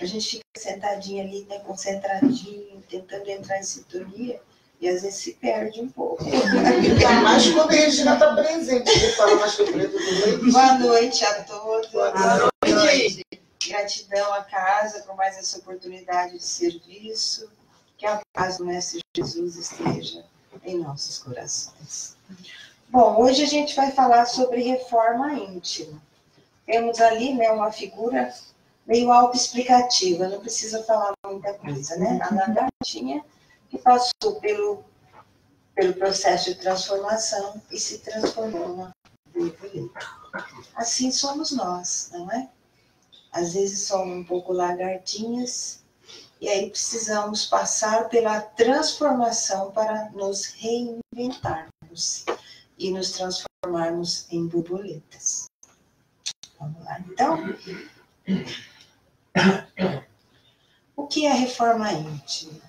a gente fica sentadinho ali, né, concentradinho, tentando entrar em sintonia, e às vezes se perde um pouco. Ainda mais quando a Regina está presente, ele fala mais que eu preto do leite. Boa noite a todos. Boa noite. Gratidão à casa por mais essa oportunidade de serviço. Que a paz do Mestre Jesus esteja em nossos corações. Bom, hoje a gente vai falar sobre reforma íntima. Temos ali, né, uma figura meio autoexplicativa, não precisa falar muita coisa, né? A lagartinha que passou pelo processo de transformação e se transformou numa borboleta. Assim somos nós, não é? Às vezes somos um pouco lagartinhas, e aí precisamos passar pela transformação para nos reinventarmos e nos transformarmos em borboletas. Vamos lá, então. O que é reforma íntima?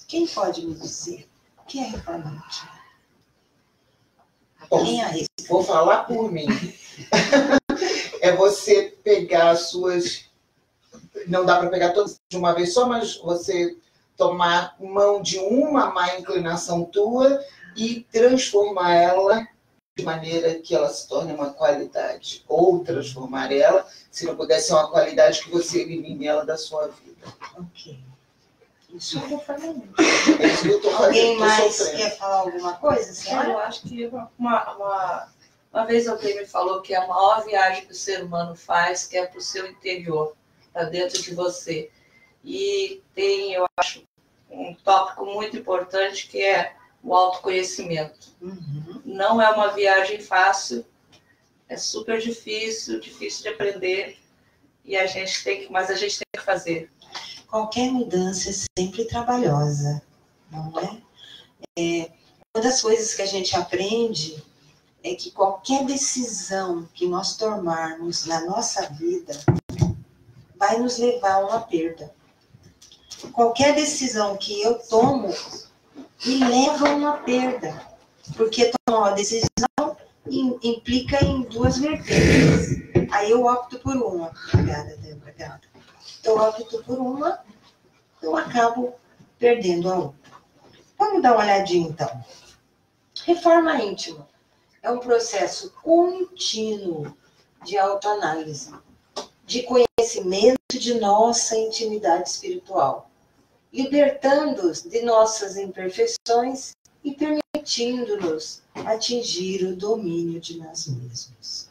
Quem pode me dizer? O que é reforma íntima? Quem arrisca? Vou falar por mim. É você pegar as suas... Não dá para pegar todas de uma vez só, mas você tomar mão de uma má inclinação tua e transformar ela de maneira que ela se torne uma qualidade. Ou transformar ela, se não puder ser uma qualidade, que você elimine ela da sua vida. Ok. Isso é reforma íntima. É isso que eu estou fazendo. Alguém mais quer falar alguma coisa, senhora? Eu acho que uma vez alguém me falou que a maior viagem que o ser humano faz, que é para o seu interior, para dentro de você. E tem, eu acho, um tópico muito importante que é o autoconhecimento. Uhum. Não é uma viagem fácil, é super difícil de aprender, e mas a gente tem que fazer. Qualquer mudança é sempre trabalhosa, não é? Uma das coisas que a gente aprende é que qualquer decisão que nós tomarmos na nossa vida vai nos levar a uma perda. Qualquer decisão que eu tomo me leva a uma perda, porque tomar uma decisão implica em duas vertentes. Aí eu opto por uma. Obrigada, Débora. Obrigada. Eu opto por uma, eu acabo perdendo a outra. Vamos dar uma olhadinha, então. Reforma íntima é um processo contínuo de autoanálise, de conhecimento de nossa intimidade espiritual, libertando-nos de nossas imperfeições e permitindo-nos atingir o domínio de nós mesmos.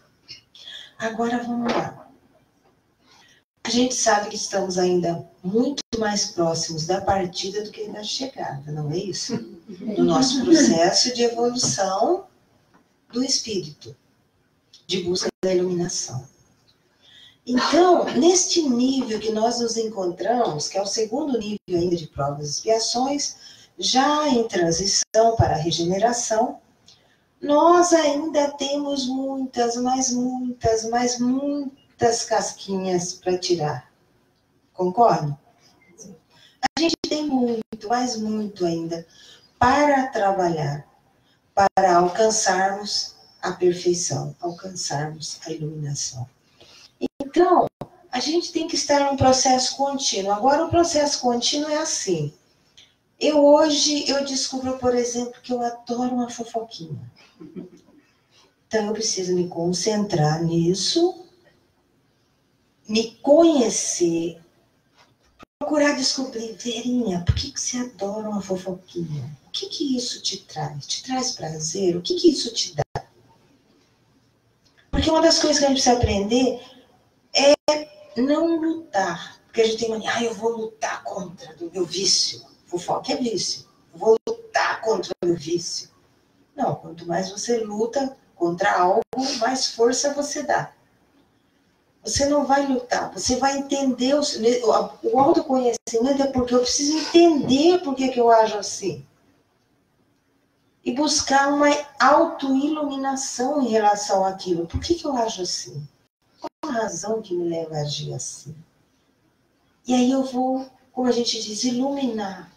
Agora vamos lá. A gente sabe que estamos ainda muito mais próximos da partida do que da chegada, não é isso? No nosso processo de evolução do espírito, de busca da iluminação. Então, neste nível que nós nos encontramos, que é o segundo nível ainda de provas e expiações, já em transição para a regeneração, nós ainda temos muitas casquinhas para tirar. Concordam? A gente tem muito, mas muito ainda, para trabalhar, para alcançarmos a perfeição, alcançarmos a iluminação. Então, a gente tem que estar num processo contínuo. Agora, o processo contínuo é assim. Hoje eu descubro, por exemplo, que eu adoro uma fofoquinha. Então, eu preciso me concentrar nisso, me conhecer, procurar descobrir, Verinha, por que você adora uma fofoquinha? O que isso te traz? Te traz prazer? O que isso te dá? Porque uma das coisas que a gente precisa aprender é não lutar. Porque a gente tem mania, eu vou lutar contra o meu vício. Fofoca é vício. Eu vou lutar contra o meu vício. Não, quanto mais você luta contra algo, mais força você dá. Você não vai lutar, você vai entender. O autoconhecimento é porque eu preciso entender por que eu ajo assim. E buscar uma autoiluminação em relação àquilo. Por que eu ajo assim? Qual a razão que me leva a agir assim? E aí eu vou, como a gente diz, iluminar.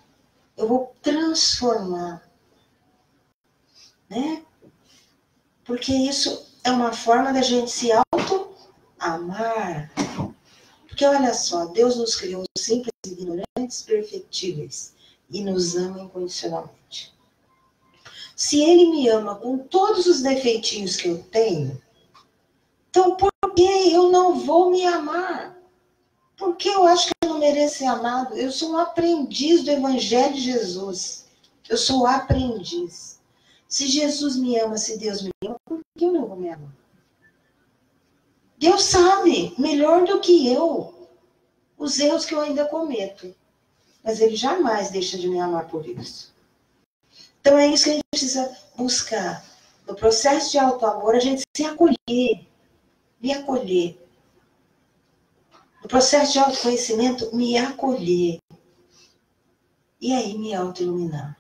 Eu vou transformar. Né? Porque isso é uma forma da gente se auto-amar. Porque olha só, Deus nos criou simples, ignorantes, perfectíveis e nos ama incondicionalmente. Se Ele me ama com todos os defeitinhos que eu tenho, então por que eu não vou me amar? Porque eu acho que eu não mereço ser amado. Eu sou um aprendiz do Evangelho de Jesus. Eu sou aprendiz. Se Jesus me ama, se Deus me ama, por que eu não vou me amar? Deus sabe, melhor do que eu, os erros que eu ainda cometo. Mas Ele jamais deixa de me amar por isso. Então é isso que a gente precisa buscar. No processo de autoamor, a gente se acolher, me acolher. No processo de autoconhecimento, me acolher. E aí me autoiluminar.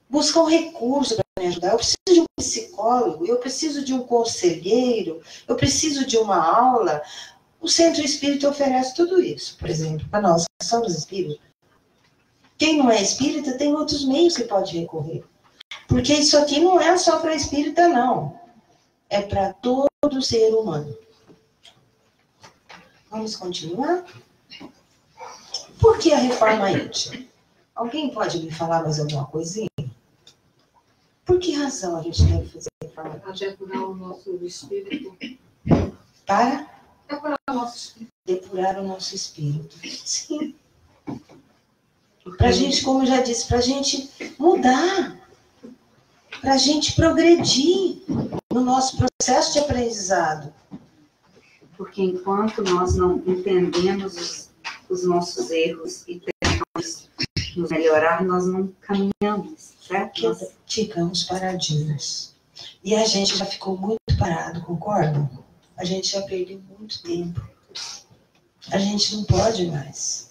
Buscar um recurso para me ajudar. Eu preciso de um psicólogo, eu preciso de um conselheiro, eu preciso de uma aula. O Centro Espírita oferece tudo isso, por exemplo, para nós que somos espíritas. Quem não é espírita tem outros meios que pode recorrer. Porque isso aqui não é só para espírita, não. É para todo ser humano. Vamos continuar? Por que a reforma íntima? Alguém pode me falar mais alguma coisinha? Por que razão a gente deve fazer a reforma íntima? Para depurar o nosso espírito. Para Depurar o nosso espírito. depurar o nosso espírito. Sim. Para a gente, como eu já disse, para a gente mudar. Para a gente progredir no nosso processo de aprendizado. Porque enquanto nós não entendemos os nossos erros e tentamos nos melhorar, nós não caminhamos, certo? Nós Ficamos paradinhos. E a gente já ficou muito parado, concordam? A gente já perdeu muito tempo. A gente não pode mais.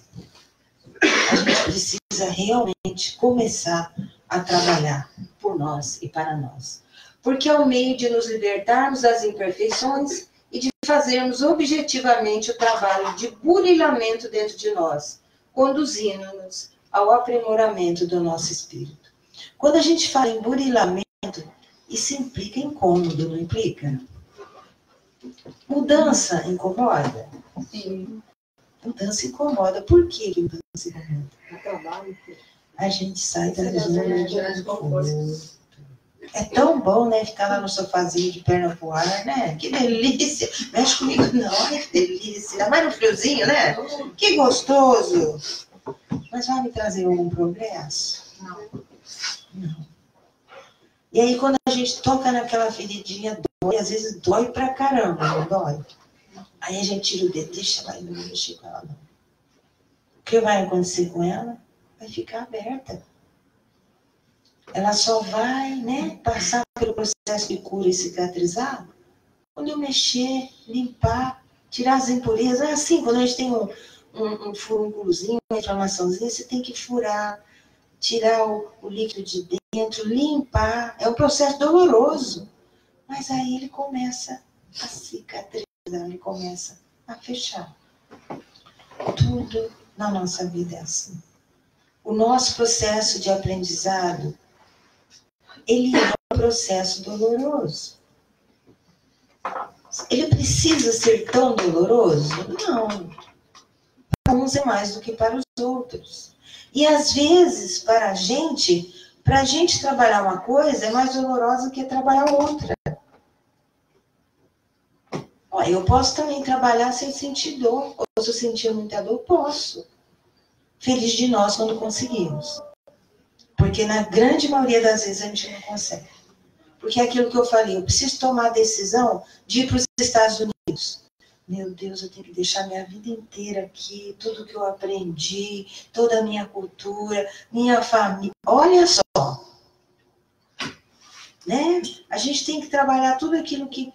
A gente precisa realmente começar a trabalhar por nós e para nós. Porque é o meio de nos libertarmos das imperfeições e de fazermos objetivamente o trabalho de burilamento dentro de nós, conduzindo-nos ao aprimoramento do nosso espírito. Quando a gente fala em burilamento, isso implica incômodo, não implica? Mudança incomoda? Sim. Mudança incomoda. Por que mudança incomoda? No trabalho. A gente sai da Sai zona da de zona de conforto. É tão bom, né? Ficar lá no sofazinho de perna pro ar, né? Que delícia. Mexe comigo não, olha que delícia. Ainda mais no friozinho, né? Que gostoso. Mas vai me trazer algum progresso? Não. E aí quando a gente toca naquela feridinha, dói. Às vezes dói pra caramba, não dói? Aí a gente tira o dedo, deixa ela, não mexer com ela, não. O que vai acontecer com ela? Vai ficar aberta. Ela só vai, né, passar pelo processo de cura e cicatrizar quando eu mexer, limpar, tirar as impurezas. É assim, quando a gente tem um furúnculozinho, uma inflamaçãozinha, você tem que furar, tirar o líquido de dentro, limpar. É um processo doloroso. Mas aí ele começa a cicatrizar, ele começa a fechar. Tudo na nossa vida é assim. O nosso processo de aprendizado, ele é um processo doloroso. Ele precisa ser tão doloroso? Não. Para uns é mais do que para os outros. E às vezes, para a gente trabalhar uma coisa é mais dolorosa que trabalhar outra. Eu posso também trabalhar sem sentir dor. Ou se eu sentir muita dor, posso. Feliz de nós quando conseguimos. Porque na grande maioria das vezes a gente não consegue. Porque é aquilo que eu falei, eu preciso tomar a decisão de ir para os Estados Unidos. Meu Deus, eu tenho que deixar minha vida inteira aqui, tudo que eu aprendi, toda a minha cultura, minha família. Olha só. Né? A gente tem que trabalhar tudo aquilo que...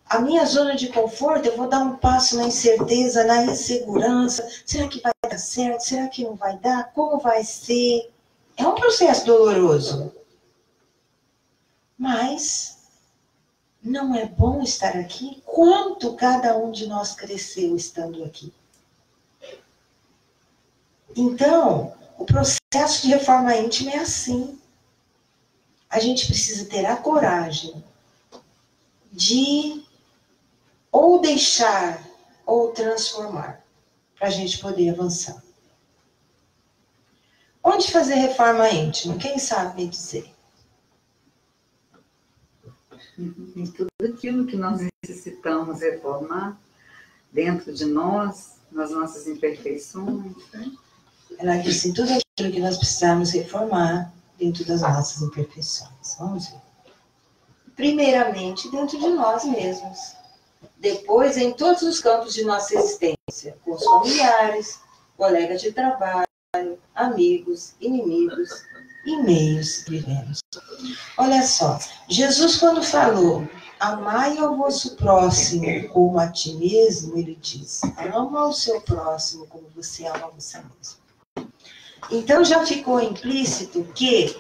A minha zona de conforto, eu vou dar um passo na incerteza, na insegurança. Será que vai dar certo? Será que não vai dar? Como vai ser? É um processo doloroso. Mas não é bom estar aqui? Quanto cada um de nós cresceu estando aqui? Então, o processo de reforma íntima é assim. A gente precisa ter a coragem de ou deixar ou transformar. para a gente poder avançar. Onde fazer reforma íntima? Quem sabe me dizer? Em tudo aquilo que nós necessitamos reformar dentro de nós, nas nossas imperfeições. Né? Ela disse em tudo aquilo que nós precisamos reformar dentro das nossas imperfeições. Vamos ver. Primeiramente, dentro de nós mesmos. Depois, em todos os campos de nossa existência, com os familiares, colegas de trabalho, amigos, inimigos e meios que vivemos. Olha só, Jesus quando falou, amai ao vosso próximo como a ti mesmo, ele diz, ama o seu próximo como você ama a você mesmo. Então já ficou implícito que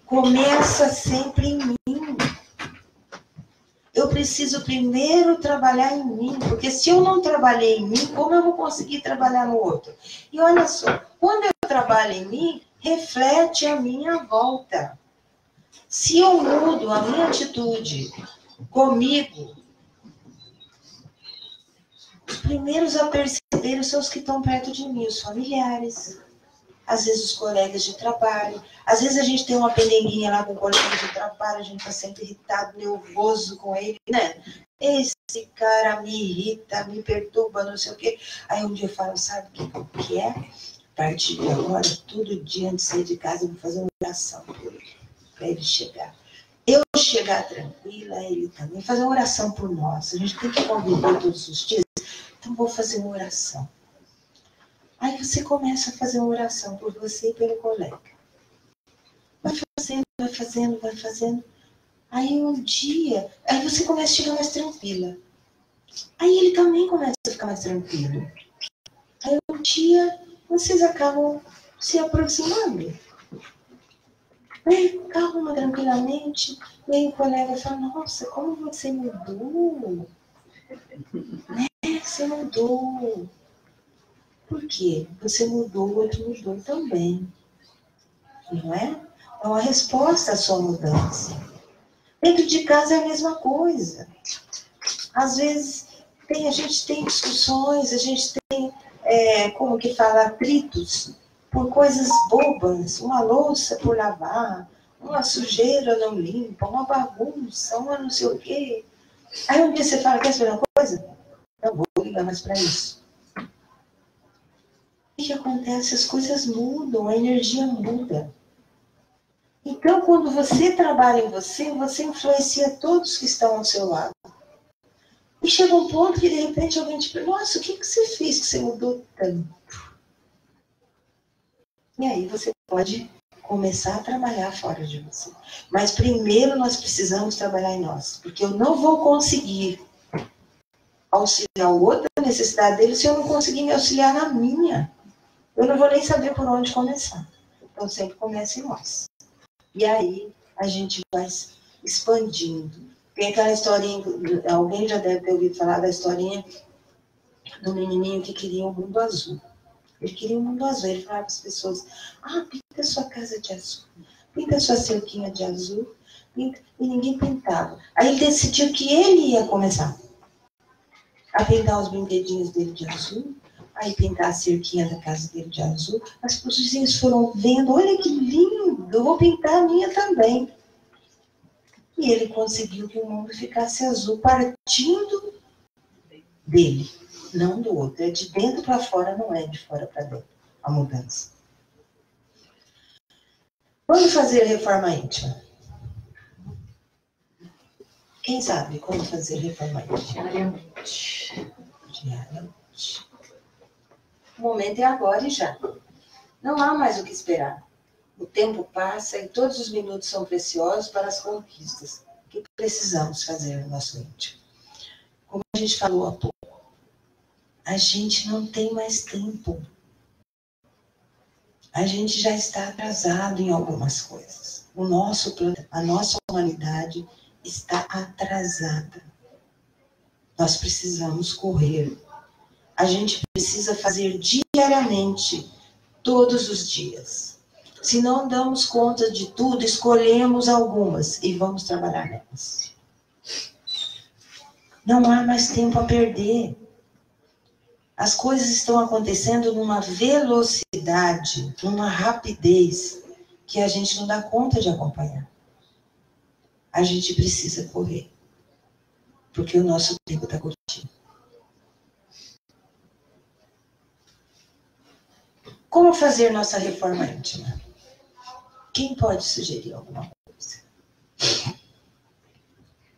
começa sempre em mim. Eu preciso primeiro trabalhar em mim, porque se eu não trabalhei em mim, como eu vou conseguir trabalhar no outro? E olha só, quando eu trabalho em mim, reflete a minha volta. Se eu mudo a minha atitude comigo, os primeiros a perceber são os que estão perto de mim, os familiares. Às vezes os colegas de trabalho, às vezes a gente tem uma pendenguinha lá com o colega de trabalho, a gente está sempre irritado, nervoso com ele, né? Esse cara me irrita, me perturba, não sei o quê. Aí um dia eu falo, sabe o que é? A partir de agora, todo dia antes de sair de casa, eu vou fazer uma oração por ele, para ele chegar. Eu chegar tranquila, ele também, fazer uma oração por nós. A gente tem que conviver todos os dias, então vou fazer uma oração. Aí você começa a fazer uma oração por você e pelo colega. Vai fazendo, vai fazendo, vai fazendo. Aí um dia, aí você começa a chegar mais tranquila. Aí ele também começa a ficar mais tranquilo. Aí um dia, vocês acabam se aproximando. Aí, calma, tranquilamente. E aí o colega fala, nossa, como você mudou. Né? Você mudou. Por quê? Você mudou, o outro mudou também. Não é? É uma resposta à sua mudança. Dentro de casa é a mesma coisa. Às vezes, a gente tem discussões, a gente tem, como que fala, atritos por coisas bobas. Uma louça por lavar, uma sujeira não limpa, uma bagunça, uma não sei o quê. Aí um dia você fala, quer saber uma coisa? Não vou ligar mais para isso. O que acontece? As coisas mudam, a energia muda. Então, quando você trabalha em você, você influencia todos que estão ao seu lado. E chega um ponto que, de repente, alguém te pergunta, nossa, o que você fez que você mudou tanto? E aí você pode começar a trabalhar fora de você. Mas primeiro nós precisamos trabalhar em nós. Porque eu não vou conseguir auxiliar o outro na necessidade dele se eu não conseguir me auxiliar na minha. Eu não vou nem saber por onde começar. Então, sempre começa em nós. E aí, a gente vai expandindo. Tem aquela historinha, alguém já deve ter ouvido falar da historinha do menininho que queria um mundo azul. Ele queria um mundo azul. Ele falava para as pessoas, pinta a sua casa de azul, pinta a sua cerquinha de azul, pinta. E ninguém pintava. Aí ele decidiu que ele ia começar a pintar os brinquedinhos dele de azul, aí pintar a cerquinha da casa dele de azul. As vizinhos foram vendo, olha que lindo, eu vou pintar a minha também. E ele conseguiu que o mundo ficasse azul, partindo dele, não do outro. É de dentro para fora, não é de fora para dentro, a mudança. Quando fazer reforma íntima? Quem sabe como fazer reforma íntima? Diariamente. O momento é agora e já. Não há mais o que esperar. O tempo passa e todos os minutos são preciosos para as conquistas que precisamos fazer no nosso íntimo. Como a gente falou há pouco, a gente não tem mais tempo. A gente já está atrasado em algumas coisas. A nossa humanidade está atrasada. Nós precisamos correr. A gente precisa fazer diariamente, todos os dias. Se não damos conta de tudo, escolhemos algumas e vamos trabalhar nelas. Não há mais tempo a perder. As coisas estão acontecendo numa velocidade, numa rapidez, que a gente não dá conta de acompanhar. A gente precisa correr, porque o nosso tempo está curtinho. Como fazer nossa reforma íntima? Quem pode sugerir alguma coisa?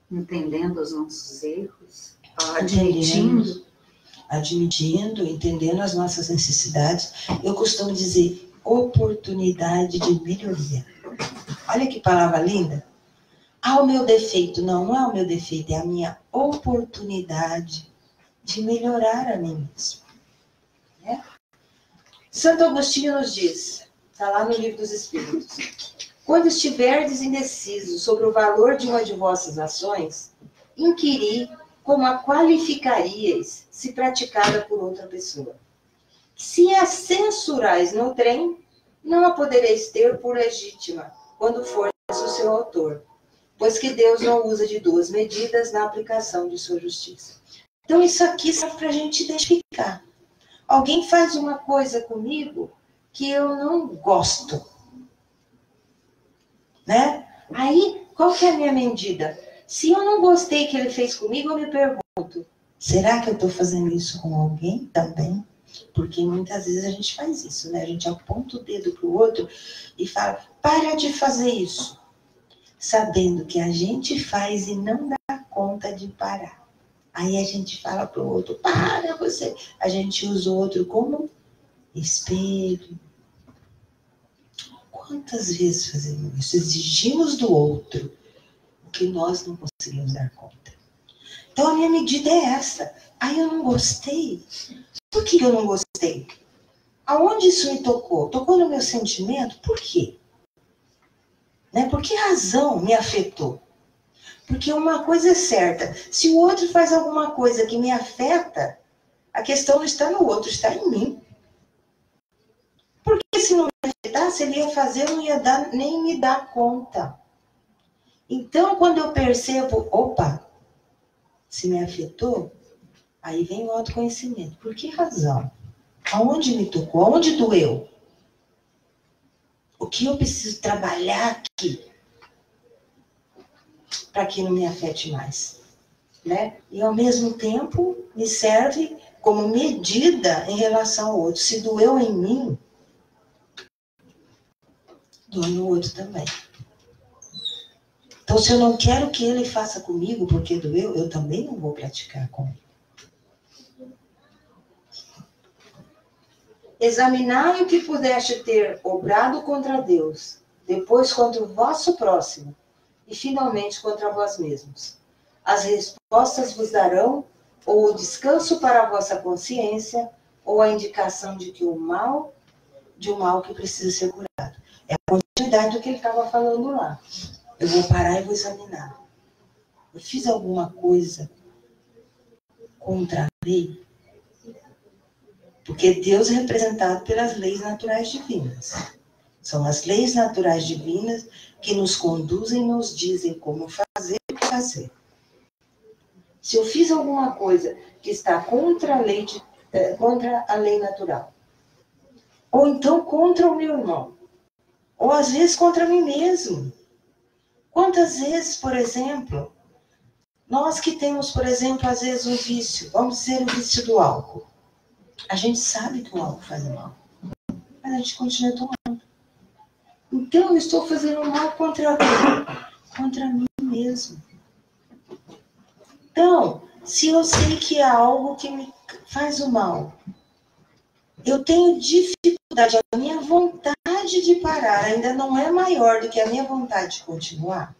Entendendo os nossos erros, admitindo, entendendo as nossas necessidades. Eu costumo dizer oportunidade de melhoria. Olha que palavra linda. Ah, o meu defeito. Não, não é o meu defeito, é a minha oportunidade de melhorar a mim mesmo. Né? Santo Agostinho nos diz, está lá no Livro dos Espíritos, quando estiverdes indecisos sobre o valor de uma de vossas ações, inquiri como a qualificaríeis se praticada por outra pessoa. Se a censurais no trem, não a podereis ter por legítima, quando for o seu autor, pois que Deus não usa de duas medidas na aplicação de sua justiça. Então, isso aqui serve para a gente identificar. Alguém faz uma coisa comigo que eu não gosto. Né? Aí, qual que é a minha medida? Se eu não gostei que ele fez comigo, eu me pergunto, será que eu estou fazendo isso com alguém também? Porque muitas vezes a gente faz isso, né? A gente aponta o dedo para o outro e fala, para de fazer isso. Sabendo que a gente faz e não dá conta de parar. Aí a gente fala para o outro, para você. A gente usa o outro como espelho. Quantas vezes fazemos isso? Exigimos do outro o que nós não conseguimos dar conta. Então a minha medida é essa. Aí eu não gostei. Por que eu não gostei? Aonde isso me tocou? Tocou no meu sentimento? Por quê? Né? Por que razão me afetou? Porque uma coisa é certa, se o outro faz alguma coisa que me afeta, a questão não está no outro, está em mim. Porque se não me afetasse, ele ia fazer, eu não ia nem me dar conta. Então, quando eu percebo, opa, se me afetou, aí vem o autoconhecimento. Por que razão? Aonde me tocou? Aonde doeu? O que eu preciso trabalhar aqui? Para que não me afete mais, né? E ao mesmo tempo me serve como medida em relação ao outro. Se doeu em mim, doeu no outro também. Então, se eu não quero que ele faça comigo porque doeu, eu também não vou praticar com ele. Examinai o que pudeste ter obrado contra Deus, depois contra o vosso próximo, e finalmente contra vós mesmos. As respostas vos darão ou o descanso para a vossa consciência, ou a indicação de um mal que precisa ser curado. É a continuidade do que ele estava falando lá. Eu vou parar e vou examinar. Eu fiz alguma coisa contra a lei? Porque Deus é representado pelas leis naturais divinas. São as leis naturais divinas que nos conduzem, nos dizem como fazer e o que fazer. Se eu fiz alguma coisa que está contra a lei natural, ou então contra o meu irmão, ou às vezes contra mim mesmo. Quantas vezes, por exemplo, nós que temos, por exemplo, às vezes um vício, vamos dizer o vício do álcool. A gente sabe que o álcool faz mal, mas a gente continua tomando. Então, eu estou fazendo mal contra quem? Contra mim mesmo. Então, se eu sei que há algo que me faz o mal, eu tenho dificuldade, a minha vontade de parar ainda não é maior do que a minha vontade de continuar,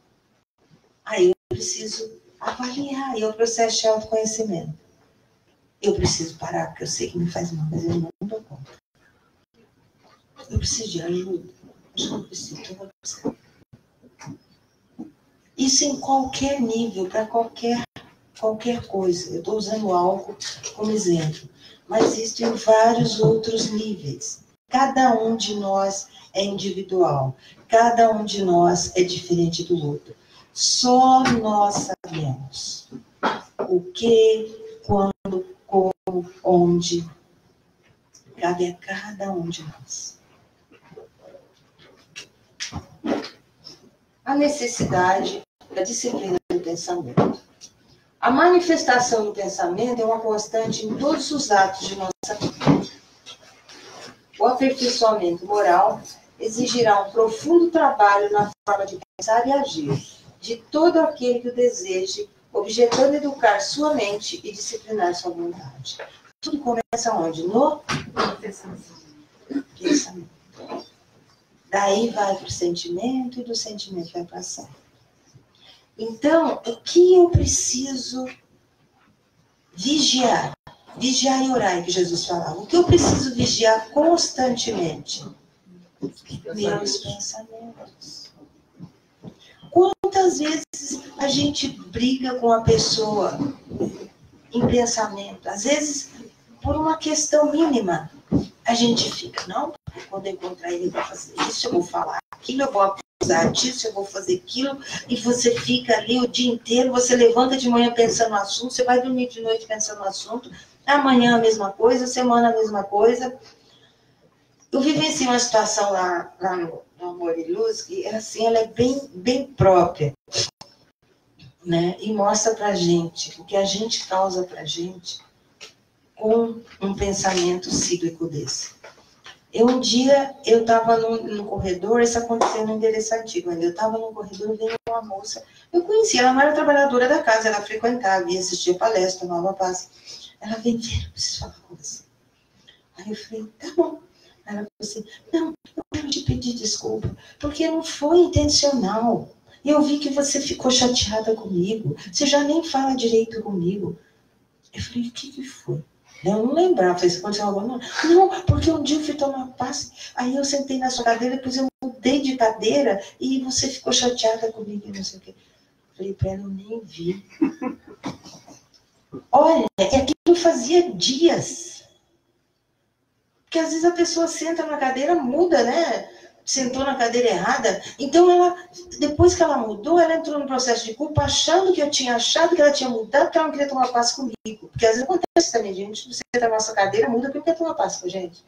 aí eu preciso avaliar, e é o processo de autoconhecimento. Eu preciso parar, porque eu sei que me faz mal, mas eu não dou conta. Eu preciso de ajuda. Eu vou precisar. Isso em qualquer nível, para qualquer coisa. Eu estou usando o álcool como exemplo. Mas isso em vários outros níveis. Cada um de nós é individual. Cada um de nós é diferente do outro. Só nós sabemos o que, quando, como, onde, cabe a cada um de nós. A necessidade da disciplina do pensamento. A manifestação do pensamento é uma constante em todos os atos de nossa vida. O aperfeiçoamento moral exigirá um profundo trabalho na forma de pensar e agir de todo aquele que o deseje, objetando educar sua mente e disciplinar sua vontade. Tudo começa onde? No pensamento. Daí vai para o sentimento e do sentimento vai para a ação. Então, o que eu preciso vigiar? Vigiar e orar, que Jesus falava. O que eu preciso vigiar constantemente? Meus pensamentos. Quantas vezes a gente briga com a pessoa em pensamento? Às vezes, por uma questão mínima, a gente fica, não, quando eu encontrar ele, eu vou fazer isso, eu vou falar aquilo, eu vou acusar disso, eu vou fazer aquilo, e você fica ali o dia inteiro, você levanta de manhã pensando no assunto, você vai dormir de noite pensando no assunto, amanhã a mesma coisa, semana a mesma coisa. Eu vivenciei uma situação lá no Amor e Luz, que assim, ela é bem própria, né? E mostra pra gente o que a gente causa pra gente com um pensamento cíclico desse. Um dia, eu estava no corredor, isso aconteceu no endereço antigo, eu estava no corredor, veio uma moça, eu conhecia, ela não era trabalhadora da casa, ela frequentava, ia assistir palestra, tomava passe. Ela veio, eu preciso falar com você. Aí eu falei, tá bom. Ela falou assim, não, eu quero te pedir desculpa, porque não foi intencional. Eu vi que você ficou chateada comigo, você já nem fala direito comigo. Eu falei, o que foi? Eu não lembrava, falei, aconteceu algo? Não, porque um dia eu fui tomar passe, aí eu sentei na sua cadeira, depois eu mudei de cadeira e você ficou chateada comigo, não sei o quê. Falei pra ela, eu nem vi. Olha, é aquilo fazia dias. Porque às vezes a pessoa senta na cadeira, muda, né? Sentou na cadeira errada. Então, depois que ela mudou, ela entrou no processo de culpa, achando que eu tinha achado que ela tinha mudado, porque ela não queria tomar passe comigo. Porque às vezes acontece também, gente. Você entra na nossa cadeira, muda porque não quer tomar passe com a gente.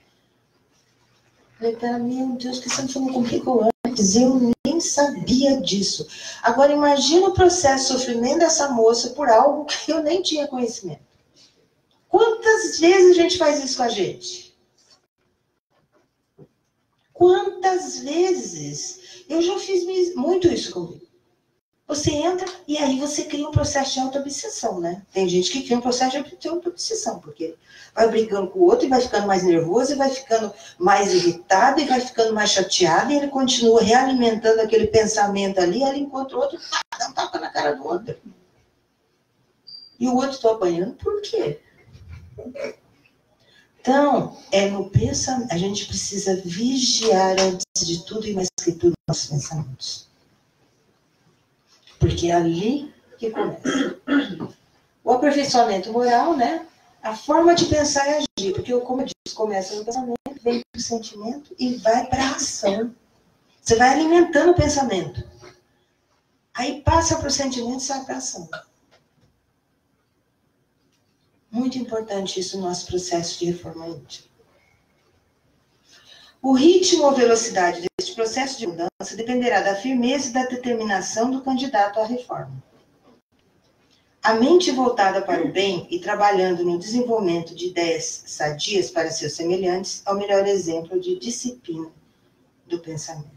Eu falei, meu Deus, que você não falou comigo antes? Eu nem sabia disso. Agora, imagina o processo de sofrimento dessa moça por algo que eu nem tinha conhecimento. Quantas vezes a gente faz isso com a gente? Quantas vezes? Eu já fiz muito isso comigo. Você entra e aí você cria um processo de auto-obsessão, né? Tem gente que cria um processo de auto-obsessão, porque vai brigando com o outro e vai ficando mais nervoso, e vai ficando mais irritado, e vai ficando mais chateado, e ele continua realimentando aquele pensamento ali, ela encontra o outro, dá um tapa na cara do outro. E o outro está apanhando, por quê? Então, no pensamento, a gente precisa vigiar antes de tudo e mais que tudo nossos pensamentos. Porque é ali que começa. O aperfeiçoamento moral, né? A forma de pensar e agir. Porque, como eu disse, começa no pensamento, vem para o sentimento e vai para a ação. Você vai alimentando o pensamento. Aí passa para o sentimento e sai para a ação. Muito importante isso no nosso processo de reforma íntima. O ritmo ou velocidade deste processo de mudança dependerá da firmeza e da determinação do candidato à reforma. A mente voltada para o bem e trabalhando no desenvolvimento de ideias sadias para seus semelhantes é o melhor exemplo de disciplina do pensamento.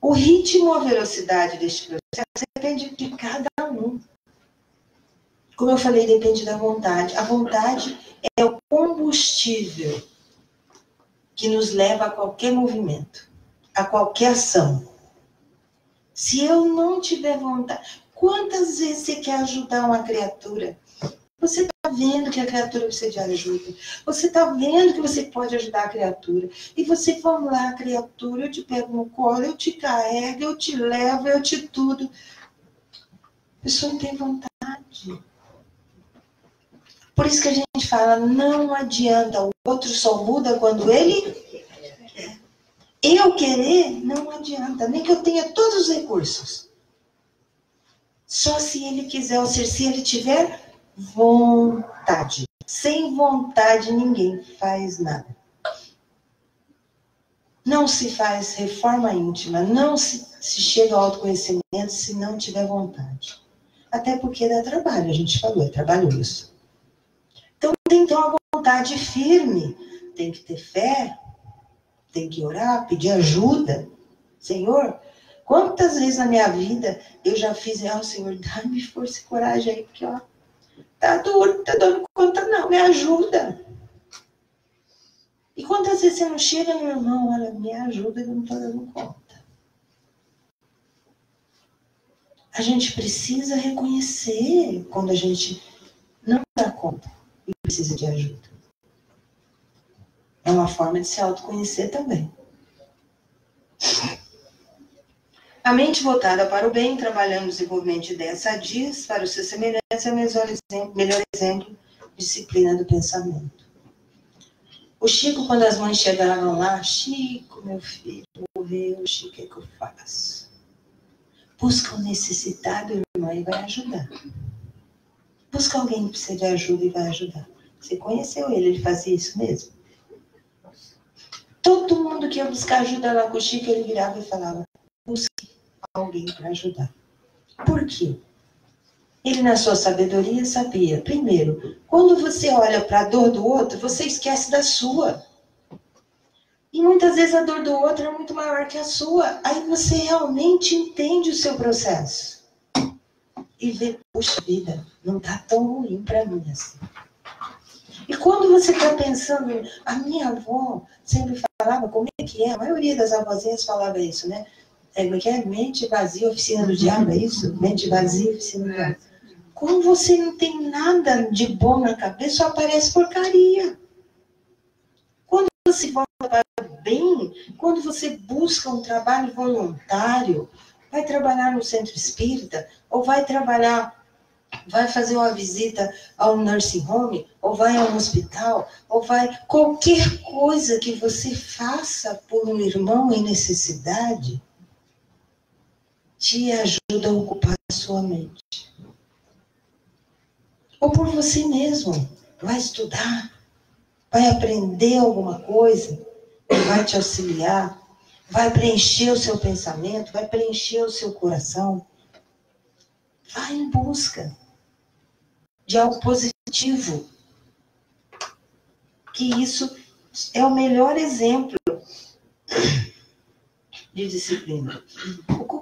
O ritmo ou velocidade deste processo depende de cada um. Como eu falei, depende da vontade. A vontade é o combustível que nos leva a qualquer movimento, a qualquer ação. Se eu não tiver vontade... Quantas vezes você quer ajudar uma criatura? Você está vendo que a criatura precisa de ajuda. Você está vendo que você pode ajudar a criatura. E você vai lá, criatura, eu te pego no colo, eu te carrego, eu te levo, eu te tudo. A pessoa não tem vontade. Por isso que a gente fala, não adianta, o outro só muda quando ele quer. Eu querer, não adianta, nem que eu tenha todos os recursos. Só se ele quiser, ou seja, se ele tiver vontade. Sem vontade, ninguém faz nada. Não se faz reforma íntima, não se chega ao autoconhecimento se não tiver vontade. Até porque dá trabalho, a gente falou, é trabalhoso. Então tem que ter uma vontade firme, tem que ter fé, tem que orar, pedir ajuda. Senhor, quantas vezes na minha vida eu já fiz, Senhor, dá-me força e coragem aí, porque ó, tá duro, tá dando conta não, me ajuda. E quantas vezes você não chega, meu irmão, olha, me ajuda, eu não estou dando conta. A gente precisa reconhecer quando a gente não dá conta e precisa de ajuda. É uma forma de se autoconhecer também. A mente voltada para o bem, trabalhando no desenvolvimento de ideias sadias, para os seus semelhantes, é o melhor exemplo de disciplina do pensamento. O Chico, quando as mães chegavam lá, Chico, meu filho, morreu, Chico, o que eu faço? Busca o necessitado, irmã, e vai ajudar. Busca alguém que precisa de ajuda e vai ajudar. Você conheceu ele fazia isso mesmo? Todo mundo que ia buscar ajuda lá com o Chico, ele virava e falava, busque alguém para ajudar. Por quê? Ele, na sua sabedoria, sabia, primeiro, quando você olha para a dor do outro, você esquece da sua. E muitas vezes a dor do outro é muito maior que a sua. Aí você realmente entende o seu processo. E vê, puxa vida, não está tão ruim para mim assim. E quando você está pensando, a minha avó sempre falava, como é que é? A maioria das avózinhas falava isso, né? Mente vazia, oficina do diabo, é isso? Mente vazia, oficina do diabo. Quando você não tem nada de bom na cabeça, só aparece porcaria. Quando você volta para o bem, quando você busca um trabalho voluntário, vai trabalhar no centro espírita, ou vai trabalhar, vai fazer uma visita a um nursing home, ou vai a um hospital, ou vai... Qualquer coisa que você faça por um irmão em necessidade, te ajuda a ocupar a sua mente. Ou por você mesmo. Vai estudar, vai aprender alguma coisa, que vai te auxiliar, vai preencher o seu pensamento, vai preencher o seu coração. Vai em busca de algo positivo. Que isso é o melhor exemplo de disciplina.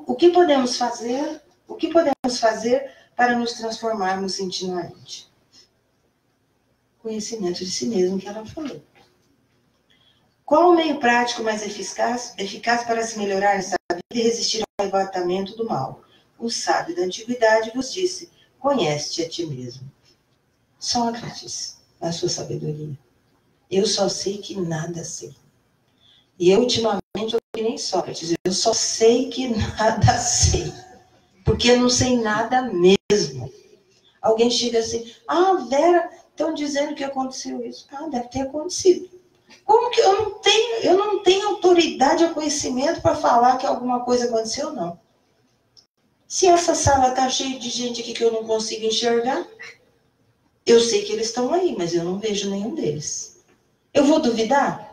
O que podemos fazer? O que podemos fazer para nos transformarmos continuamente? Conhecimento de si mesmo, que ela falou. Qual o meio prático mais eficaz para se melhorar nessa vida e resistir ao arrebatamento do mal? O sábio da antiguidade vos disse, conhece-te a ti mesmo. Sócrates, na sua sabedoria. Eu só sei que nada sei. E eu, ultimamente, eu que nem Sócrates, eu só sei que nada sei. Porque eu não sei nada mesmo. Alguém chega assim, Vera, estão dizendo que aconteceu isso. Deve ter acontecido. Como que eu não tenho autoridade ou conhecimento para falar que alguma coisa aconteceu, não. Se essa sala está cheia de gente aqui que eu não consigo enxergar, eu sei que eles estão aí, mas eu não vejo nenhum deles. Eu vou duvidar?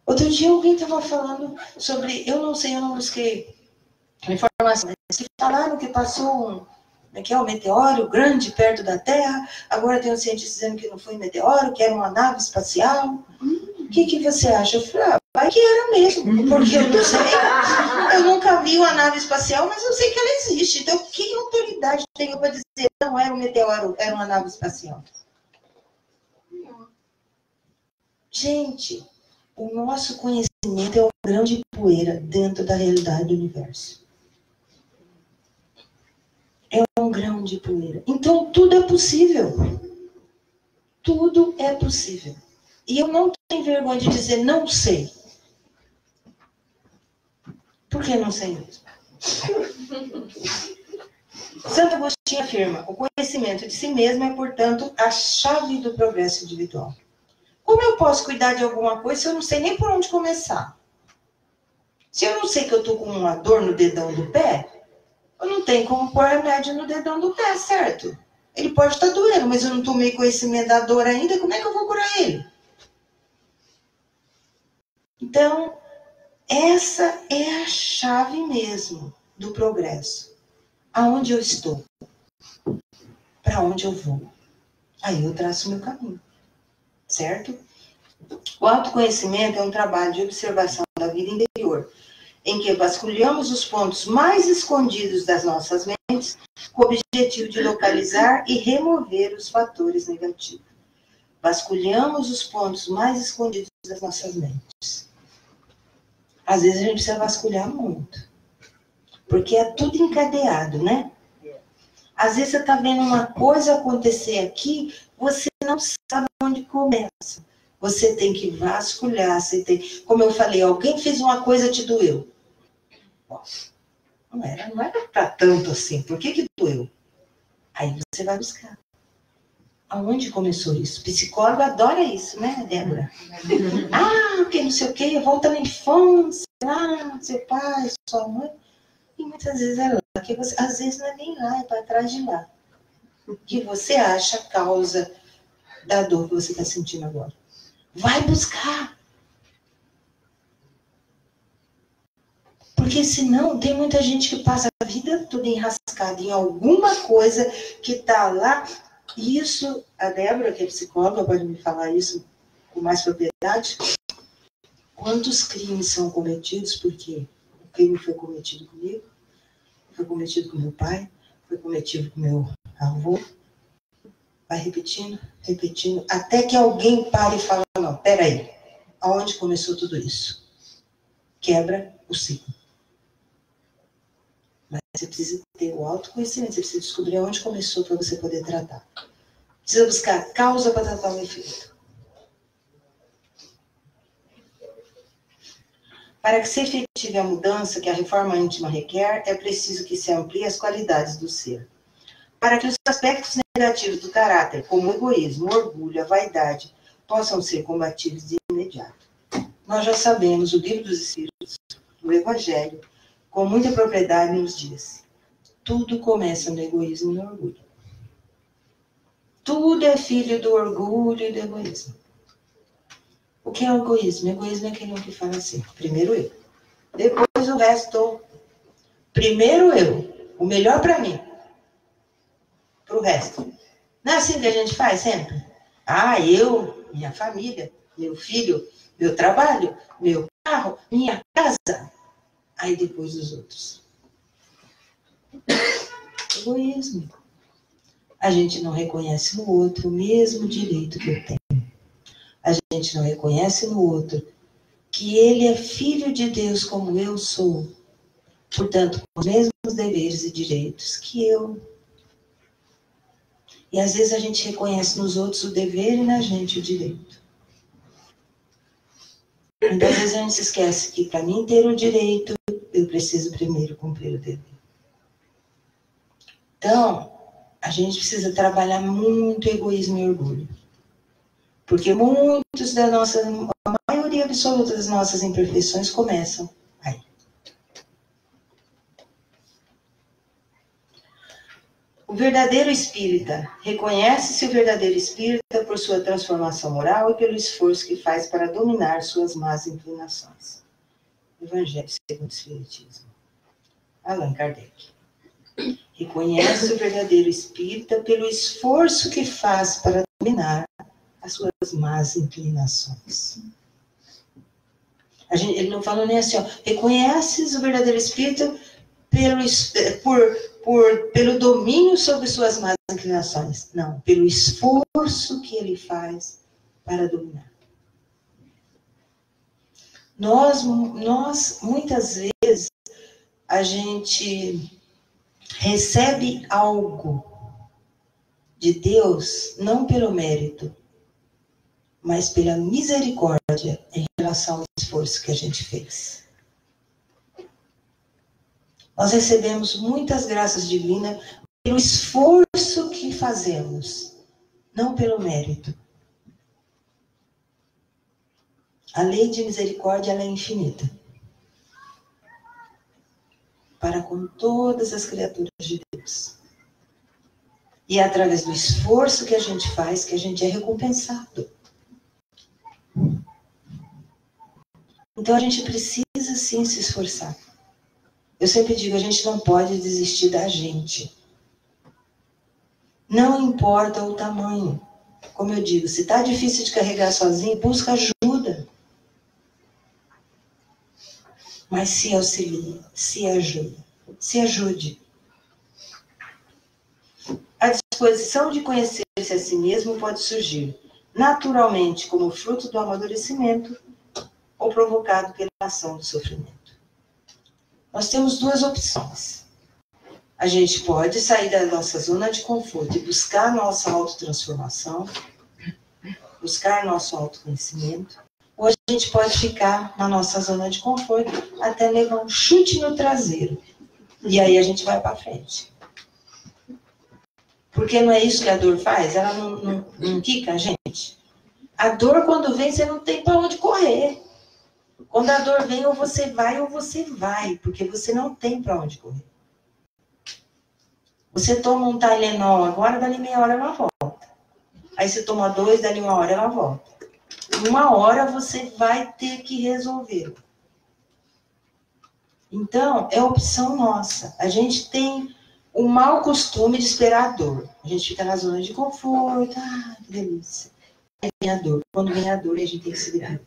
Outro dia alguém estava falando sobre, eu não sei, eu não busquei informação, mas que falaram que passou um meteoro grande perto da Terra, agora tem um cientista dizendo que não foi um meteoro, que era uma nave espacial. O que você acha? Eu falei, vai que era mesmo, porque eu não sei. Eu nunca vi uma nave espacial, mas eu sei que ela existe. Então, que autoridade tenho para dizer não era um meteoro, era uma nave espacial? Gente, o nosso conhecimento é um grão de poeira dentro da realidade do universo. É um grão de poeira. Então, tudo é possível. Tudo é possível. E eu não tenho vergonha de dizer não sei. Por que não sei mesmo? Santo Agostinho afirma, o conhecimento de si mesmo é, portanto, a chave do progresso individual. Como eu posso cuidar de alguma coisa se eu não sei nem por onde começar? Se eu não sei que eu estou com uma dor no dedão do pé, eu não tenho como pôr remédio no dedão do pé, certo? Ele pode estar doendo, mas eu não tomei conhecimento da dor ainda, como é que eu vou curar ele? Então, essa é a chave mesmo do progresso. Aonde eu estou? Para onde eu vou? Aí eu traço o meu caminho, certo? O autoconhecimento é um trabalho de observação da vida interior, em que vasculhamos os pontos mais escondidos das nossas mentes, com o objetivo de localizar e remover os fatores negativos. Vasculhamos os pontos mais escondidos das nossas mentes. Às vezes a gente precisa vasculhar muito, porque é tudo encadeado, né? Às vezes você está vendo uma coisa acontecer aqui, você não sabe onde começa. Você tem que vasculhar, você tem... Como eu falei, alguém fez uma coisa, te doeu. Não era para tanto assim. Por que doeu? Aí você vai buscar. Aonde começou isso? Psicólogo adora isso, né, Débora? Que não sei o quê, volta na infância, lá, seu pai, sua mãe. E muitas vezes é lá que você... Às vezes não é nem lá, é para trás de lá. Que você acha a causa da dor que você está sentindo agora. Vai buscar. Porque senão tem muita gente que passa a vida toda enrascada em alguma coisa que está lá. E isso, a Débora, que é psicóloga, pode me falar isso com mais propriedade. Quantos crimes são cometidos? Porque o crime foi cometido comigo, foi cometido com meu pai, foi cometido com meu avô. Vai repetindo, repetindo, até que alguém pare e fala, não, peraí, aonde começou tudo isso? Quebra o ciclo. Mas você precisa ter o autoconhecimento, você precisa descobrir aonde começou para você poder tratar. Precisa buscar a causa para tratar o efeito. Para que se efetive a mudança que a reforma íntima requer, é preciso que se amplie as qualidades do ser. Para que os aspectos negativos do caráter, como o egoísmo, o orgulho, a vaidade, possam ser combatidos de imediato. Nós já sabemos, o Livro dos Espíritos, o Evangelho, com muita propriedade nos diz, tudo começa no egoísmo e no orgulho. Tudo é filho do orgulho e do egoísmo. O que é o egoísmo? O egoísmo é aquele que fala assim, primeiro eu, depois o resto, primeiro eu, o melhor para mim. Para o resto. Não é assim que a gente faz sempre? Eu, minha família, meu filho, meu trabalho, meu carro, minha casa. Aí depois os outros. Egoísmo. A gente não reconhece no outro o mesmo direito que eu tenho. A gente não reconhece no outro que ele é filho de Deus como eu sou. Portanto, com os mesmos deveres e direitos que eu. E às vezes a gente reconhece nos outros o dever e na gente o direito. Então, às vezes a gente se esquece que para mim ter o direito, eu preciso primeiro cumprir o dever. Então, a gente precisa trabalhar muito egoísmo e orgulho. Porque muitos da nossa, a maioria absoluta das nossas imperfeições começam aí. O verdadeiro espírita reconhece-se o verdadeiro espírita por sua transformação moral e pelo esforço que faz para dominar suas más inclinações. Evangelho segundo o Espiritismo. Allan Kardec. Reconhece o verdadeiro espírita pelo esforço que faz para dominar as suas más inclinações. Ele não falou nem assim, reconheces o verdadeiro espírita pelo domínio sobre suas más inclinações. Não, pelo esforço que ele faz para dominar. Nós muitas vezes, a gente recebe algo de Deus, não pelo mérito, mas pela misericórdia em relação ao esforço que a gente fez. Nós recebemos muitas graças divinas pelo esforço que fazemos, não pelo mérito. A lei de misericórdia ela é infinita. Para com todas as criaturas de Deus. E é através do esforço que a gente faz que a gente é recompensado. Então a gente precisa sim se esforçar. Eu sempre digo, a gente não pode desistir da gente. Não importa o tamanho. Como eu digo, se está difícil de carregar sozinho, busca ajuda. Mas se auxilie, se ajude. A disposição de conhecer-se a si mesmo pode surgir naturalmente como fruto do amadurecimento ou provocado pela ação do sofrimento. Nós temos duas opções. A gente pode sair da nossa zona de conforto e buscar a nossa autotransformação, buscar nosso autoconhecimento, ou a gente pode ficar na nossa zona de conforto até levar um chute no traseiro. E aí a gente vai para frente. Porque não é isso que a dor faz? Ela não quica a gente. A dor, quando vem, você não tem para onde correr. Quando a dor vem, ou você vai, porque você não tem para onde correr. Você toma um Tylenol agora, dali meia hora ela volta. Aí você toma 2, dali uma hora ela volta. Uma hora você vai ter que resolver. Então, é opção nossa. A gente tem o mau costume de esperar a dor. A gente fica na zona de conforto. Ah, que delícia. Aí vem a dor. Quando vem a dor, a gente tem que se virar.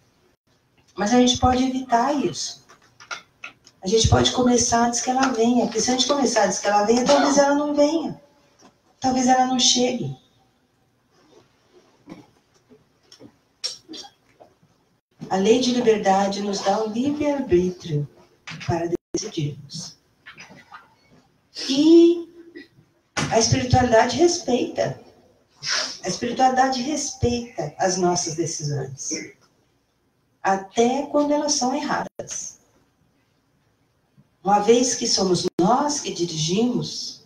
Mas a gente pode evitar isso. A gente pode começar antes que ela venha. Porque se a gente começar antes que ela venha, talvez ela não venha. Talvez ela não chegue. A lei de liberdade nos dá o livre-arbítrio para decidirmos. E a espiritualidade respeita. A espiritualidade respeita as nossas decisões. Até quando elas são erradas. Uma vez que somos nós que dirigimos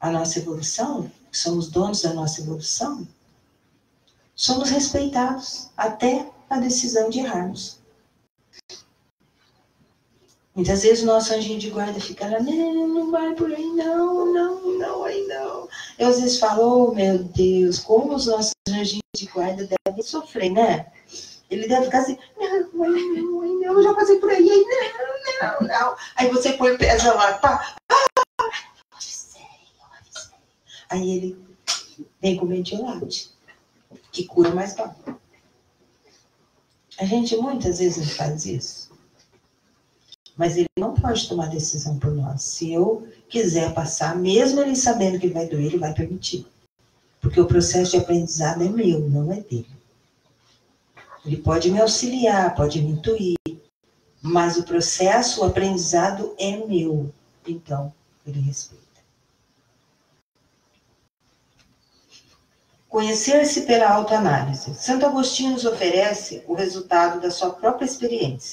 a nossa evolução, que somos donos da nossa evolução, somos respeitados até a decisão de errarmos. Muitas vezes o nosso anjinho de guarda fica lá, não vai por aí, não, aí não. Eu às vezes falo, oh meu Deus, como os nossos anjinhos de guarda devem sofrer, né? Ele deve ficar assim, não, eu já passei por aí, não. Aí você põe o pé lá, pá. Aí ele vem com Mentiolate, que cura mais rápido. A gente muitas vezes não faz isso. Mas ele não pode tomar decisão por nós. Se eu quiser passar, mesmo ele sabendo que vai doer, ele vai permitir. Porque o processo de aprendizado é meu, não é dele. Ele pode me auxiliar, pode me intuir, mas o processo, o aprendizado é meu. Então, ele respeita. Conhecer-se pela autoanálise. Santo Agostinho nos oferece o resultado da sua própria experiência.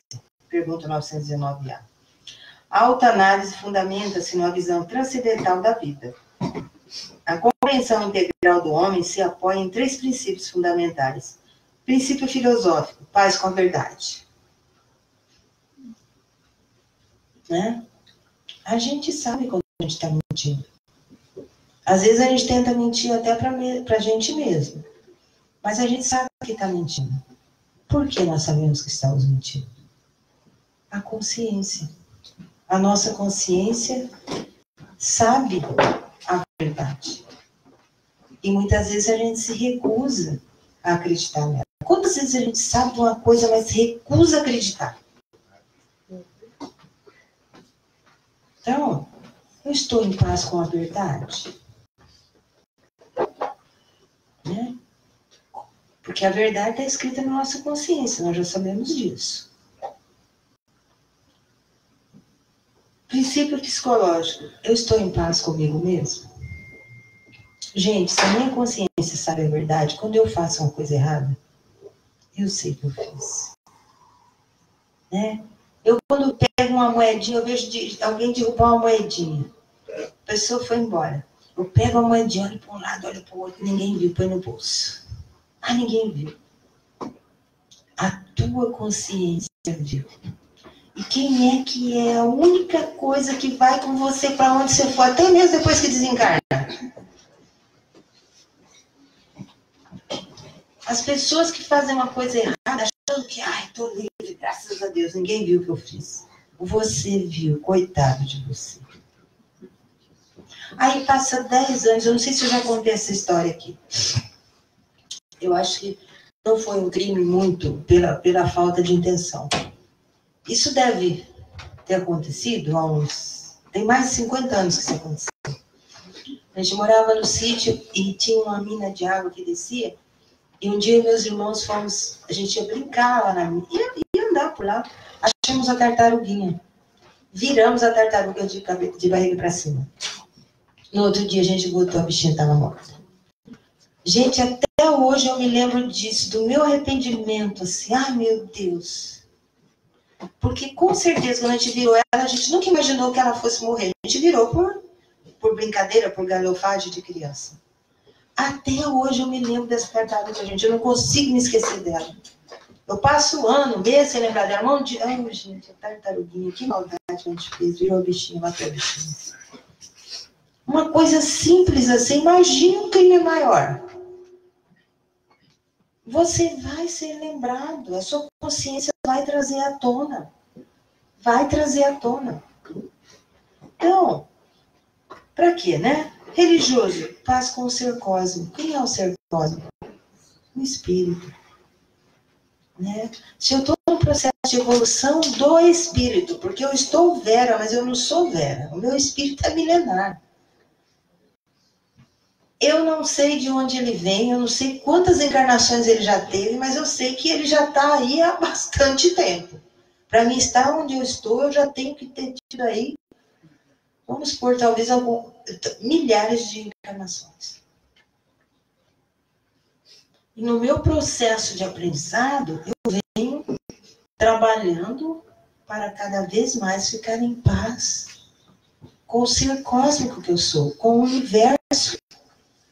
Pergunta 919A. A autoanálise fundamenta-se numa visão transcendental da vida. A compreensão integral do homem se apoia em 3 princípios fundamentais. Princípio filosófico, paz com a verdade. Né? A gente sabe quando a gente está mentindo. Às vezes a gente tenta mentir até para a gente mesmo. Mas a gente sabe que está mentindo. Por que nós sabemos que estamos mentindo? A consciência. A nossa consciência sabe a verdade. E muitas vezes a gente se recusa a acreditar nela. Quantas vezes a gente sabe de uma coisa, mas se recusa a acreditar? Então, eu estou em paz com a verdade? Né? Porque a verdade está escrita na nossa consciência, nós já sabemos disso. Princípio psicológico. Eu estou em paz comigo mesmo? Gente, se a minha consciência sabe a verdade, quando eu faço uma coisa errada, eu sei que eu fiz. Né? Eu, quando pego uma moedinha, eu vejo alguém derrubar uma moedinha. A pessoa foi embora. Eu pego a moedinha, olho para um lado, olho para o outro, ninguém viu, põe no bolso. Ah, ninguém viu. A tua consciência viu. E quem é que é a única coisa que vai com você para onde você for, até mesmo depois que desencarna? As pessoas que fazem uma coisa errada, achando que, ai, tô livre, graças a Deus, ninguém viu o que eu fiz. Você viu, coitado de você. Aí passa 10 anos, eu não sei se eu já contei essa história aqui. Eu acho que não foi um crime muito pela falta de intenção. Isso deve ter acontecido há uns... Tem mais de 50 anos que isso aconteceu. A gente morava no sítio e tinha uma mina de água que descia. E um dia meus irmãos fomos... A gente ia brincar lá na mina. Ia andar por lá. Achamos a tartaruguinha. Viramos a tartaruga de barriga para cima. No outro dia a gente voltou, a bichinha estava morta. Gente, até hoje eu me lembro disso, do meu arrependimento, assim, ai meu Deus. Porque com certeza quando a gente virou ela, a gente nunca imaginou que ela fosse morrer. A gente virou por brincadeira, por galhofagem de criança. Até hoje eu me lembro dessa tartaruga, gente, eu não consigo me esquecer dela. Eu passo ano, mês sem lembrar dela. Ai, gente, a tartaruguinha, que maldade que a gente fez, virou a bichinha, matou a bichinha. Uma coisa simples assim, imagina um crime maior. Você vai ser lembrado, a sua consciência vai trazer à tona. Vai trazer à tona. Então, para quê, né? Religioso, paz com o ser cósmico. Quem é o ser cósmico? O espírito. Né? Se eu estou num processo de evolução do espírito, porque eu estou Vera, mas eu não sou Vera. O meu espírito é milenar. Eu não sei de onde ele vem, eu não sei quantas encarnações ele já teve, mas eu sei que ele já está aí há bastante tempo. Para mim estar onde eu estou, eu já tenho que ter tido aí, vamos por talvez milhares de encarnações. E no meu processo de aprendizado, eu venho trabalhando para cada vez mais ficar em paz com o ser cósmico que eu sou, com o universo.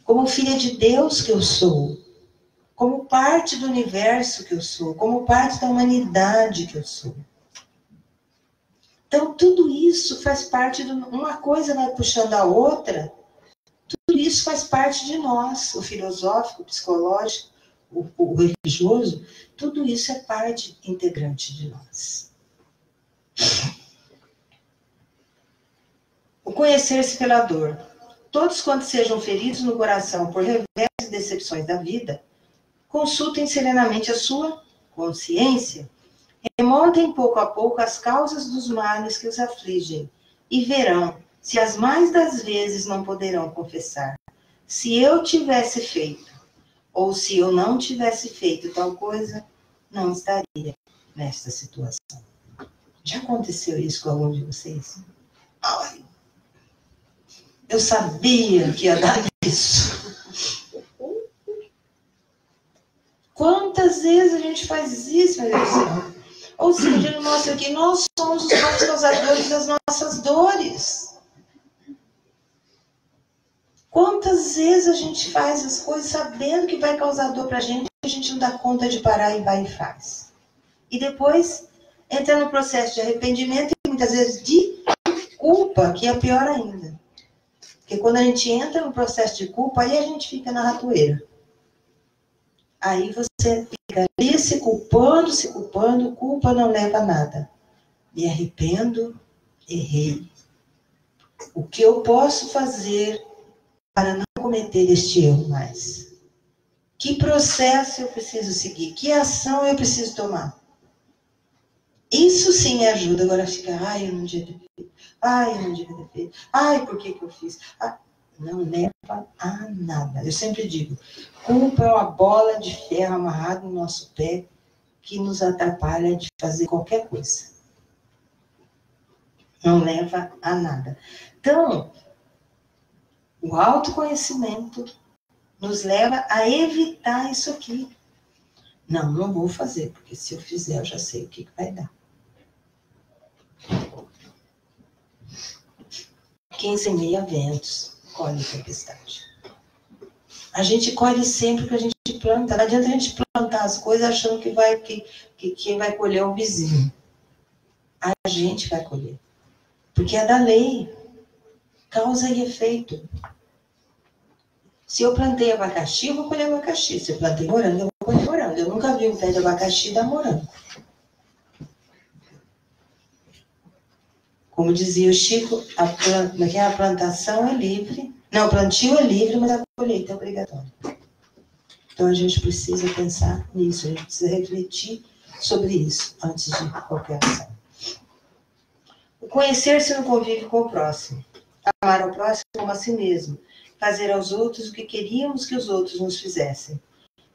Como filha de Deus que eu sou, como parte do universo que eu sou, como parte da humanidade que eu sou. Então, tudo isso faz parte de... Uma coisa vai puxando a outra, tudo isso faz parte de nós, o filosófico, o psicológico, o religioso, tudo isso é parte integrante de nós. O conhecer-se pela dor. Todos quantos sejam feridos no coração por revés e decepções da vida, consultem serenamente a sua consciência, remontem pouco a pouco as causas dos males que os afligem e verão se as mais das vezes não poderão confessar. Se eu tivesse feito, ou se eu não tivesse feito tal coisa, não estaria nesta situação. Já aconteceu isso com algum de vocês? Ai, eu sabia que ia dar isso. Quantas vezes a gente faz isso, meu Deus do céu? Ou seja, ele mostra que nós somos os próprios causadores das nossas dores. Quantas vezes a gente faz as coisas sabendo que vai causar dor pra gente e a gente não dá conta de parar e vai e faz. E depois entra no processo de arrependimento e muitas vezes de culpa, que é pior ainda. Porque quando a gente entra no processo de culpa, aí a gente fica na ratoeira. Aí você fica ali se culpando, culpa não leva a nada. Me arrependo, errei. O que eu posso fazer para não cometer este erro mais? Que processo eu preciso seguir? Que ação eu preciso tomar? Isso sim me ajuda. Agora fica, ai, eu não devia ter feito. Ai, eu não devia ter feito. Ai, por que eu fiz? Não leva a nada. Eu sempre digo, culpa é uma bola de ferro amarrada no nosso pé que nos atrapalha de fazer qualquer coisa. Não leva a nada. Então, o autoconhecimento nos leva a evitar isso aqui. Não vou fazer, porque se eu fizer, eu já sei o que vai dar. Quem semeia ventos, colhe tempestade. A gente colhe sempre o que a gente planta. Não adianta a gente plantar as coisas achando que quem vai colher é o vizinho. A gente vai colher. Porque é da lei. Causa e efeito. Se eu plantei abacaxi, eu vou colher abacaxi. Se eu plantei morango, eu vou põe morango. Eu nunca vi um pé de abacaxi dar morango. Como dizia o Chico, a plantação é livre. Não, o plantio é livre, mas a colheita é obrigatória. Então a gente precisa pensar nisso, a gente precisa refletir sobre isso antes de qualquer ação. O conhecer-se no convívio com o próximo. Amar ao próximo como a si mesmo. Fazer aos outros o que queríamos que os outros nos fizessem.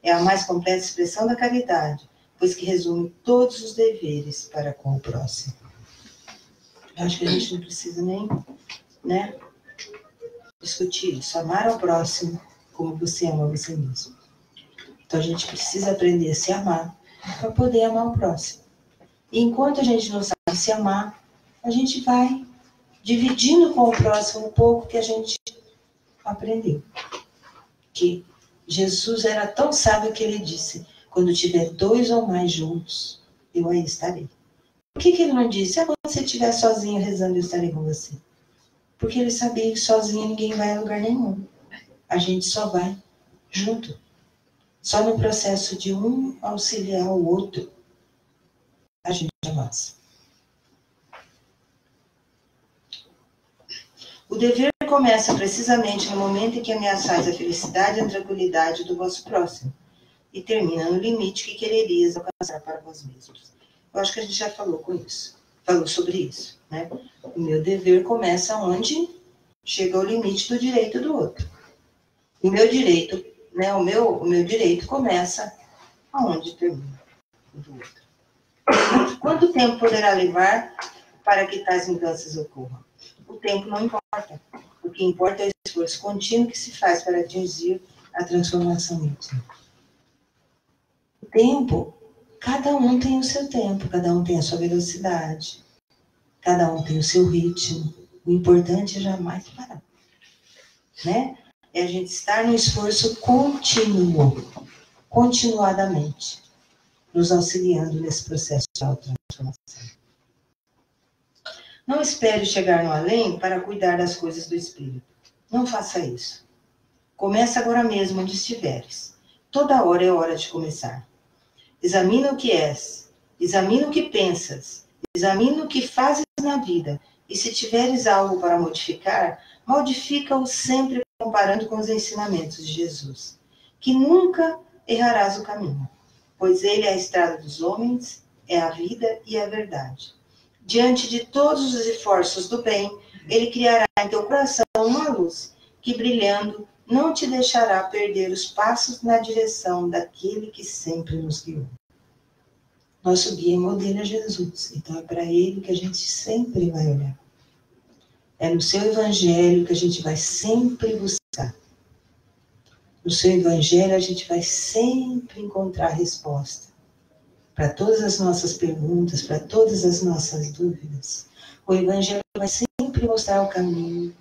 É a mais completa expressão da caridade, pois que resume todos os deveres para com o próximo. Eu acho que a gente não precisa nem, discutir isso. Amar ao próximo como você ama você mesmo. Então a gente precisa aprender a se amar para poder amar o próximo. E enquanto a gente não sabe se amar, a gente vai dividindo com o próximo um pouco que a gente aprendeu. Que Jesus era tão sábio que ele disse, quando tiver 2 ou mais juntos, eu aí estarei. Por que ele não disse, quando você estiver sozinho rezando, eu estarei com você? Porque ele sabia que sozinho ninguém vai a lugar nenhum. A gente só vai junto. Só no processo de um auxiliar o outro, a gente avança. O dever começa precisamente no momento em que ameaçais a felicidade e a tranquilidade do vosso próximo e termina no limite que quererias alcançar para vós mesmos. Eu acho que a gente já falou sobre isso, né? O meu dever começa onde chega o limite do direito do outro. O meu direito, o meu direito começa aonde termina o do outro. Quanto tempo poderá levar para que tais mudanças ocorram? O tempo não importa. O que importa é o esforço contínuo que se faz para atingir a transformação íntima. O tempo, cada um tem o seu tempo, cada um tem a sua velocidade, cada um tem o seu ritmo. O importante é jamais parar. É a gente estar no esforço contínuo, continuadamente, nos auxiliando nesse processo de autotransformação. Não espere chegar no além para cuidar das coisas do espírito. Não faça isso. Comece agora mesmo onde estiveres. Toda hora é hora de começar. Examina o que és, examina o que pensas, examina o que fazes na vida, e se tiveres algo para modificar, modifica-o sempre comparando com os ensinamentos de Jesus, que nunca errarás o caminho, pois ele é a estrada dos homens, é a vida e a verdade. Diante de todos os esforços do bem, ele criará em teu coração uma luz que, brilhando, não te deixará perder os passos na direção daquele que sempre nos guiou. Nosso guia e modelo é Jesus, então é para ele que a gente sempre vai olhar. É no seu evangelho que a gente vai sempre buscar. No seu evangelho a gente vai sempre encontrar resposta para todas as nossas perguntas, para todas as nossas dúvidas. O evangelho vai sempre mostrar o caminho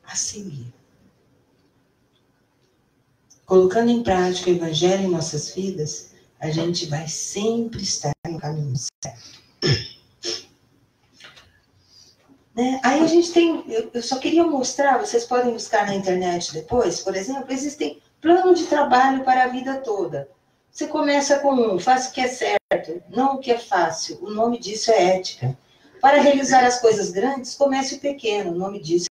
a seguir. Colocando em prática o evangelho em nossas vidas, a gente vai sempre estar no caminho certo. Aí a gente tem, eu só queria mostrar, vocês podem buscar na internet depois, por exemplo, existem planos de trabalho para a vida toda. Você começa com faça o que é certo, não o que é fácil. O nome disso é ética. Para realizar as coisas grandes, comece o pequeno. O nome disso